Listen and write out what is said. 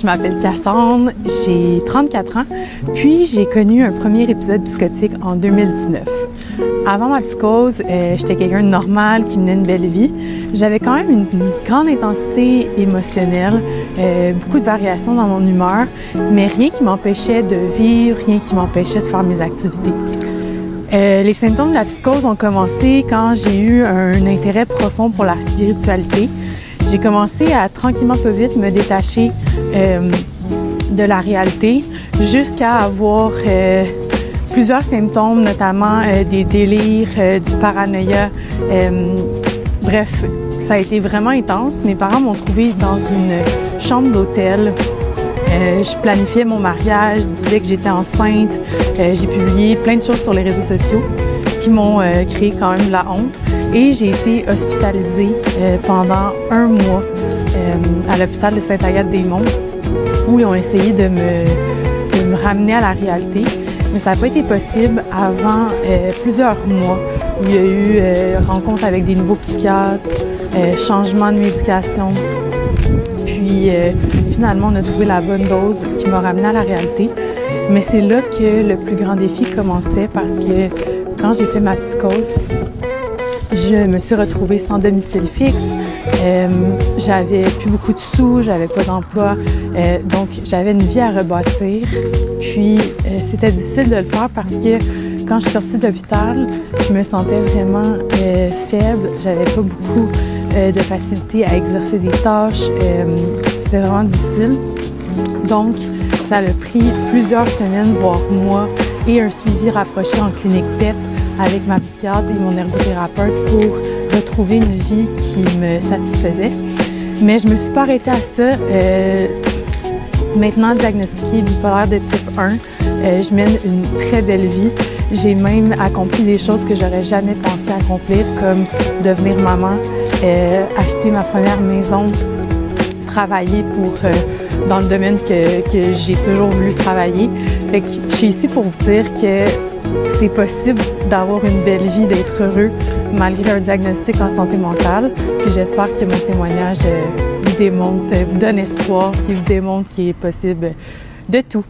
Je m'appelle Cassandre, j'ai 34 ans, puis j'ai connu un premier épisode psychotique en 2019. Avant ma psychose, j'étais quelqu'un de normal qui menait une belle vie. J'avais quand même une grande intensité émotionnelle, beaucoup de variations dans mon humeur, mais rien qui m'empêchait de vivre, rien qui m'empêchait de faire mes activités. Les symptômes de la psychose ont commencé quand j'ai eu un intérêt profond pour la spiritualité. J'ai commencé à tranquillement pas vite me détacher de la réalité jusqu'à avoir plusieurs symptômes, notamment des délires, du paranoïa. Bref, ça a été vraiment intense. Mes parents m'ont trouvée dans une chambre d'hôtel. Je planifiais mon mariage, je disais que j'étais enceinte. J'ai publié plein de choses sur les réseaux sociaux qui m'ont créé quand même de la honte. Et j'ai été hospitalisée pendant 1 mois à l'hôpital de Sainte-Agathe-des-Monts où ils ont essayé de me ramener à la réalité. Mais ça n'a pas été possible avant plusieurs mois où il y a eu rencontre avec des nouveaux psychiatres, changement de médication. Puis finalement, on a trouvé la bonne dose qui m'a ramenée à la réalité. Mais c'est là que le plus grand défi commençait parce que quand j'ai fait ma psychose, je me suis retrouvée sans domicile fixe. J'avais plus beaucoup de sous, j'avais pas d'emploi, donc j'avais une vie à rebâtir. Puis c'était difficile de le faire parce que quand je suis sortie de l'hôpital, je me sentais vraiment faible. J'avais pas beaucoup de facilité à exercer des tâches. C'était vraiment difficile. Donc, ça a pris plusieurs semaines, voire mois, et un suivi rapproché en clinique PEP avec ma psychiatre et mon ergothérapeute pour retrouver une vie qui me satisfaisait. Mais je me suis pas arrêtée à ça. Maintenant diagnostiquée bipolaire de type 1, je mène une très belle vie. J'ai même accompli des choses que j'aurais jamais pensé accomplir, comme devenir maman, acheter ma première maison, travailler dans le domaine que j'ai toujours voulu travailler. Fait que je suis ici pour vous dire que c'est possible d'avoir une belle vie, d'être heureux malgré un diagnostic en santé mentale. Puis j'espère que mon témoignage vous donne espoir, qu'il vous démontre qu'il est possible de tout.